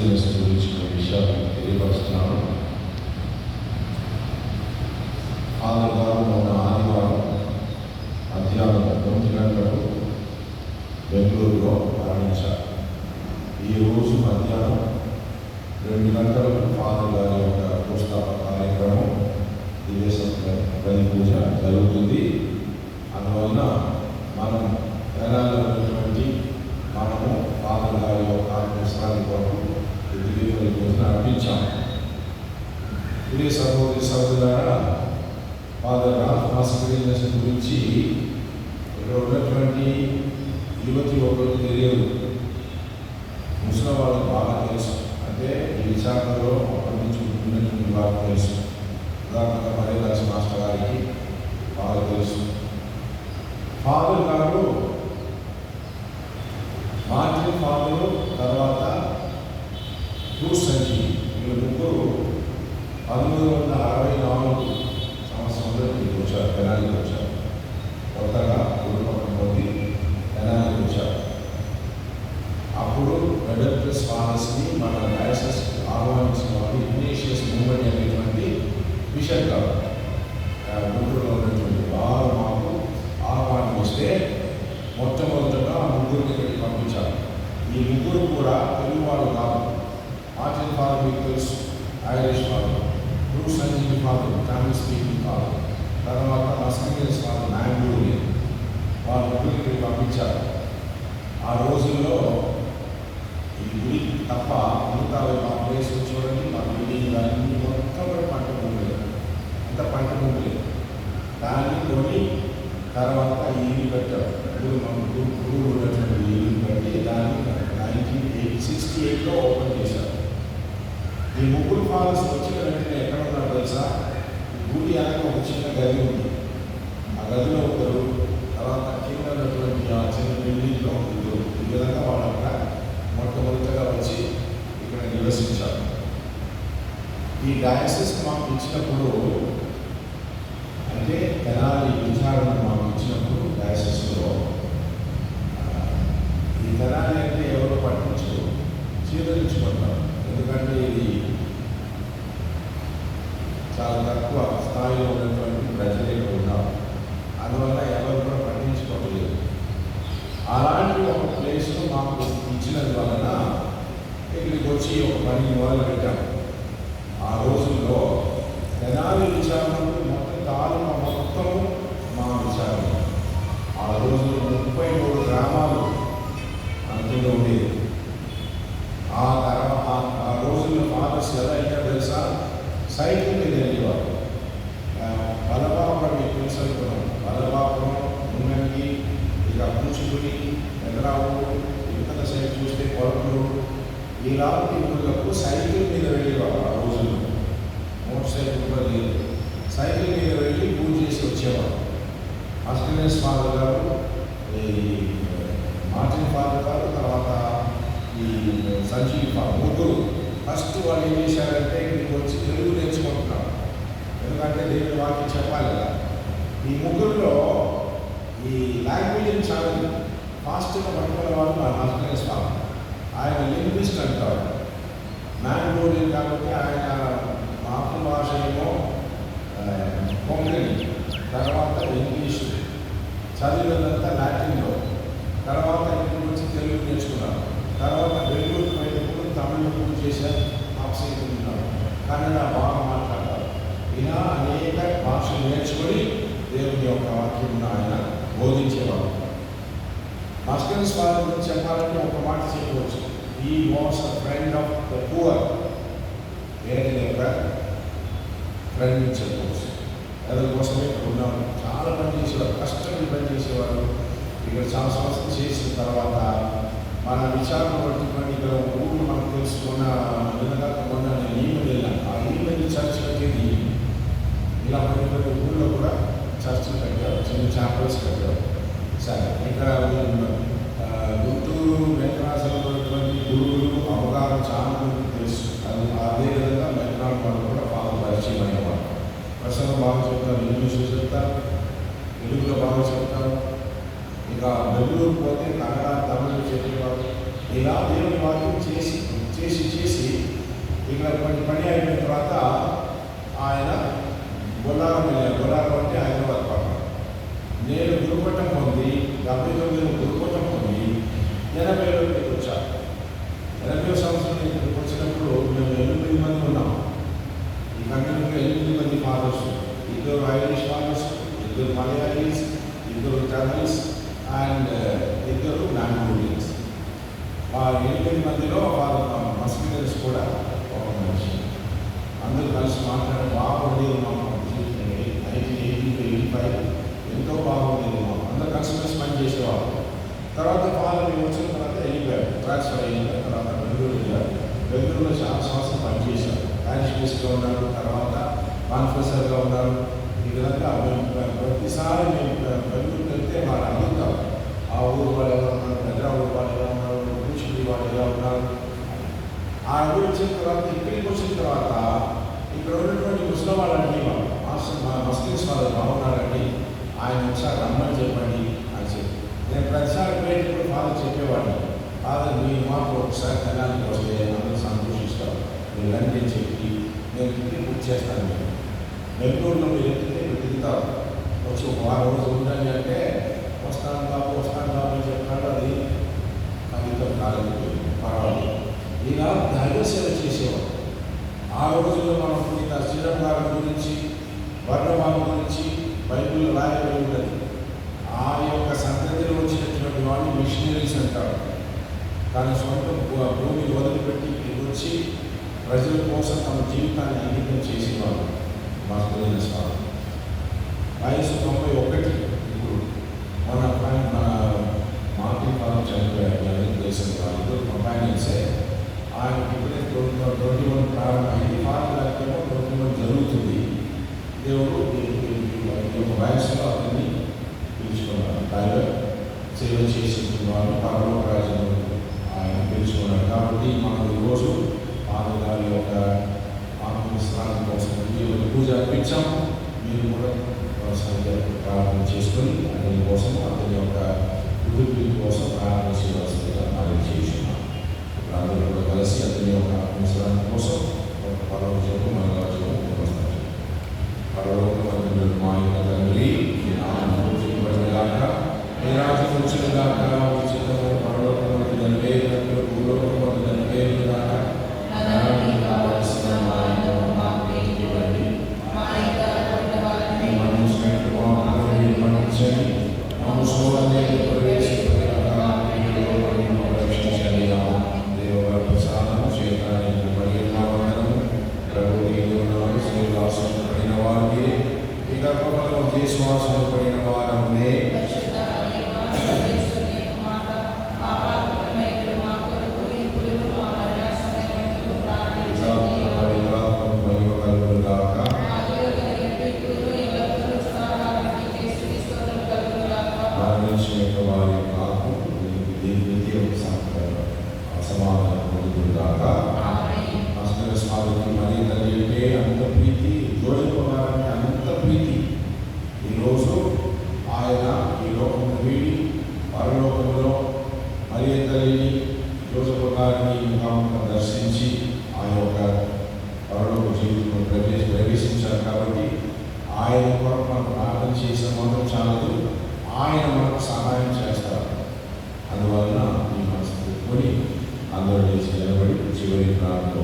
Screens గురించి కొన్ని విషయాలు తెలియపరుస్తున్నాను. ఫాదర్ గారు మొన్న ఆదివారం మధ్యాహ్నం 9 గంటలకు బెంగళూరులో మరణించారు. ఈరోజు మధ్యాహ్నం 2 గంటలకు ఫాదర్ గారి యొక్క పుస్తక కార్యక్రమం బలి పూజ జరుగుతుంది. అందువలన మనం తెనాలినటువంటి మనము ఫాదర్ గారి యొక్క ఆత్మవిశ్రాంతి కొరకు బలి పూజను అర్పించాము. ఇదే సహోదరి సహోదరులారా, ఫాదర్ రామస్కరీనస్ గురించి ఇక్కడ ఉన్నటువంటి యువతి ఒకరు తెలియదు, ముస్లిం వాళ్ళకి బాగా తెలుసు. అంటే ఈ విశాఖలో అక్కడి నుంచి ఉన్నటువంటి బాగా తెలుసు. ఉదాహరణగా మరేదాస్ మాస్టర్ గారికి బాగా తెలుసు. ఫాదర్ గారు మార్టిన్ ఫాదరు, తర్వాత బ్రూస్ సంజీవ్, వీళ్ళు ముగ్గురు 1964 సంవత్సరంలో ఇక్కడికి వచ్చారు, తెనాలికి వచ్చారు. కొత్తగా కుటుంబం పొంది తెనాలికి వచ్చారు. అప్పుడు మెడల్ ఫాదర్స్ని మన డయాసెస్ ఆహ్వానించిన వాళ్ళు ఇగ్నేషియస్ మూవ్మెంట్ అనేటువంటి మిషన్ గారు గుంటూరులో ఉన్నటువంటి వారు మాకు ఆహ్వానం ఇస్తే మొట్టమొదటగా ఆ ముగ్గురిని ఇక్కడికి పంపించారు. ఈ ముగ్గురు కూడా తెలుగు వాళ్ళు కాదు. మార్టిన్ ఫాదర్ మీకు తెలుసు, Irish father. Bruce Sanjeev father Tamil speaking father. తర్వాత మస్కరీనస్ ఫాదర్ మ్యాంగ్లూరి. వాళ్ళ ముగ్గురిని ఇక్కడికి పంపించారు. ఆ రోజుల్లో ఈ గుడి తప్ప మిగతా మా ప్లేస్ చూడండి, మా బిల్డింగ్ అన్ని మొత్తం కూడా పంట భూమి, అంత పంట భూమి. దాన్ని కొని తర్వాత ఈ ఇల్లు కట్టారు. గురువు ఉన్నటువంటి ఇల్లు కట్టి దాన్ని 1968లో ఓపెన్ చేశారు. ఈ ముగ్గురు ఫాదర్స్ వచ్చిన వెంటనే ఎక్కడ ఉన్నారు తెలుసా? గుడి వెనక ఒక చిన్న గది ఉంది. ఆ గదిలో ఒకరు, తర్వాత కింద ఉన్నటువంటి ఆ చిన్న బిల్డింగ్లో ఇద్దరు. ఈ విధంగా వాళ్ళ మొట్టమొదటిగా వచ్చి ఇక్కడ నివసించారు. ఈ డయాసిస్ మాకు ఇచ్చినప్పుడు, అంటే తెనాలి విచారణ మాకు ఇచ్చినప్పుడు డయాసిస్లో ఈ తెనాలి అంటే ఎవరో పట్టించు చీదరించుకుంటారు. ఎందుకంటే ఇది చాలా తక్కువ స్థాయిలో ఉన్నటువంటి ప్రజలే ఉన్నారు. అందువల్ల ఎవరు కూడా పట్టించుకోవట్లేదు. అలాంటి ఒక ప్లేస్లో మాకు ఇచ్చినందు వలన ఇక్కడికి వచ్చి ఒక పని మొదలు పెట్టాము. ఆ రోజుల్లో తెనాలి విచారణకు మొత్తం తాలూకా మొత్తము మా విచారణ. ఆ రోజుల్లో 33 గ్రామాలు అందులో ఉండేది. ఆ తర్వాత ఆ రోజుల్లో ఫాదర్స్ ఎలా ఇంకా తెలుసా? సైకిల్ మీద వెళ్ళేవారు. బలబాపురం మీకు తెలుసు అనుకున్నాం. బలబాపురం, మున్నంగి, ఇక కూచిపూడి, ఎగరావు, యువత సైడ్ చూస్తే కొరకు, ఇలాంటి ఊళ్ళకు సైకిల్ మీద వెళ్ళేవారు. ఆ రోజుల్లో మోటార్ సైకిల్ కూడా లేదు. సైకిల్ మీద వెళ్ళి పూజ చేసి వచ్చేవారు. మస్కరీనస్ ఫాదర్ గారు, ఈ మార్టిన్ ఫాదర్ గారు, తర్వాత ఈ సంజీవ్ ఫాదర్, ముగ్గురు ఫస్ట్ వాళ్ళు ఏం చేశారంటే ఇక్కడికి వచ్చి తెలుగు నేర్చుకుంటున్నారు. ఎందుకంటే దేవుని వాక్యం చెప్పాలి కదా. ఈ ముగ్గురులో ఈ లాంగ్వేజ్ చాలా ఫాస్ట్గా పట్టుకునే వాళ్ళు మా మస్కరీనస్ ఫాదర్. ఆయన లింగ్విస్ట్ అంటారు, మ్యాంగ్లూరి కాబట్టి ఆయన మాతృభాష ఏమో కొంకణి, తర్వాత ఇంగ్లీషు, చదివినంతా లాటిన్లో. తర్వాత ఇక్కడికి వచ్చి తెలుగు నేర్చుకున్నారు. తర్వాత బెంగళూరు పోయినప్పుడు తమిళ పూజ చేశారు, ఆప్సేతున్నారు, కన్నడ బాగా మాట్లాడతారు. ఇలా అనేక భాషలు నేర్చుకొని దేవుని యొక్క వాక్యం ఆయన బోధించేవారు. మస్కరీనస్ ఫాదర్ గురించి చెప్పాలంటే ఒక మాట చెప్పవచ్చు. ఈ was a friend of the poor. వేరే యొక్క ఫ్రెండ్ చెప్పవచ్చు. అందుకోసమే ఇక్కడ ఉన్నాము. చాలా పని చేసేవారు, కష్టపడి పని చేసేవారు. ఇక్కడ చాలా సంవత్సరం చేసిన తర్వాత మన విచారణ పట్టుకొని ఇక్కడ ఊరు మనం తెలుసుకున్న విధంగా మొన్న నేను ఈమెయిల్ వెళ్ళాను. ఆ ఈమెయిల్ చర్చ్ కట్టేది ఇలా కొన్ని ఊళ్ళో కూడా చర్చలు కట్టారు, చిన్న చాపల్స్ కట్టారు. సరే, ఇక్కడ గుంటూరు మెట్రాసులో ఉన్నటువంటి గురువులు అవగాహన చాలా మందికి తెలుసు. అది అదేవిధంగా మెట్రాన్ వాళ్ళు కూడా బాగా పరిచయం అయ్యేవారు. ప్రసంగం బాగా చెప్తారు, ఇంగ్లీష్లో చెప్తారు, తెలుగులో బాగా చెప్తారు. ఇక బెంగళూరు పోతే కన్నడ, తమిళ చెప్పేవారు. ఇలా దేవుని వాక్యం చేసి చేసి చేసి బ్రదర్స్ అండ్ ఇద్దరు మ్యాంగోరియన్స్. ఆ 8 మందిలో వాళ్ళ మస్కిటర్స్ కూడా ఒక మనిషి. అందరూ కలిసి మాట్లాడే బాగుండేది మాకు జీవితం. 1985 ఎంతో బాగుండేది మాకు. అందరూ కలిసి పని చేసేవాళ్ళు. తర్వాత మేము వచ్చిన తర్వాత వెళ్ళిపోయారు, ట్రాన్స్ఫర్ అయిన తర్వాత బెంగళూరు వెళ్ళారు. బెంగళూరులో చాలా సంవత్సరం పనిచేశారు. ప్యారిస్ బేస్గా ఉన్నారు, తర్వాత కాన్ఫరెన్సర్గా ఉన్నారు. ఈ విధంగా ప్రతిసారి మేము బెంగళూరుకి వెళ్తే వాళ్ళు అడుగుతాం, ఆ ఊరు వాళ్ళు ఎలా ఉన్నారు, హైదరాబాద్ వాళ్ళు ఎలా ఉన్నారు, కూచిపూడి వాళ్ళు ఎలా ఉన్నారు. ఆ ఊరు వచ్చిన తర్వాత ఇక్కడికి వచ్చిన తర్వాత ఇక్కడ ఉన్నటువంటి ముస్లిం వాళ్ళు అడిగేవాళ్ళు, మస్లిమ్స్ వాళ్ళు బాగున్నారండి, ఆయన ఒకసారి రమ్మని చెప్పండి అని చెప్పి. నేను ప్రతిసారి పోయేటప్పుడు ఫాదర్ చెప్పేవాడిని, ఫాదర్ మీరు మాకు ఒకసారి తెనాలికి వస్తే అందరూ సంతోషిస్తారు, మీరు రండి అని చెప్పి నేను ఇంటికి బుక్ చేస్తాను. మీరు బెంగళూరులో మీరు ఎక్కితే మీరు దిగుతారు, వచ్చి ఒక 6 రోజులు ఉండండి అంటే వస్తాను బాబు అని చెప్పాడు. అది కవితం కాలేదు, పర్వాలేదు. ఇలా దైవ సేవ చేసేవాడు. ఆ రోజుల్లో మనం పుట్టిన శ్రీరామ్ గారి గురించి, వర్ణవాళ్ళ గురించి బైబిల్లో రాయబడి ఉన్నది. ఆ యొక్క సంతతిలో వచ్చినటువంటి వాళ్ళు మిషనరీస్ అంటారు. కానీ సొంత భూమిని వదిలిపెట్టి వచ్చి ప్రజల కోసం తమ జీవితాన్ని అంకితం చేసేవాళ్ళు మాస్టరైన స్వామి. వయసు 91. ఇప్పుడు మన మార్టిన్ కాలం చనిపోయారు దేశం వాళ్ళు కంపానియన్సే. ఆయన ఇప్పుడే 21 ప్రారంభమైంది, 21 జరుగుతుంది. దేవుడు ఈ యొక్క వయసులో అతన్ని పిలుచుకున్నాడు. డ్రైవర్ సేవ చేసిన వాళ్ళు పరలోక రాజ్యంలో ఆయన పిలుచుకున్నాడు. కాబట్టి మనం ఈరోజు గారి యొక్క ఆత్మవిశ్రాంతి కోసం పూజ అర్పించాం. మీరు కూడా ప్రార్థన చేసుకొని అతని కోసం, అతని యొక్క వృద్ధి కోసం ప్రార్థన చేయవలసిందిగా మనం చేస్తున్నాం. అందరూ కూడా కలిసి అతని యొక్క ఆత్మవిశ్రాంతి కోసం ఒక పరలోకము మన రాజ్యము వస్తాయి. పరలోకమందు మా యొక్క తండ్రి, మీ నామము పూజింపబడుగాక, మీ రాజ్యం వచ్చుగాక, మీ చిత్తము పరలోకమందు నెరవేరినట్లు భూలోకమందు నెరవేరుగాక. పడిన వారమునే వారి కాకు సమాధానం పొందుతుందాక. మాస్టర్ స్వామికి మరీ తల్లి అంటే అంత ప్రీతి, జోడిపోవాలని అంత ప్రీతి. ఈరోజు ఆయన ఈ లోకంలో వీడి పరలోకంలో మరి తల్లిని జోసెఫ్ గారిని ముఖాముఖం దర్శించి ఆ యొక్క పరలోక జీవితంలో ప్రవేశించారు. కాబట్టి ఆయన కొరకు మనం ప్రార్థన చేసిన మాత్రం చాలదు, ఆయన మనకు సహాయం చేస్తారు. అందువలన ఈ మనసు పెట్టుకొని అందరూ చేసి నిలబడి చివరి ప్రార్థనలో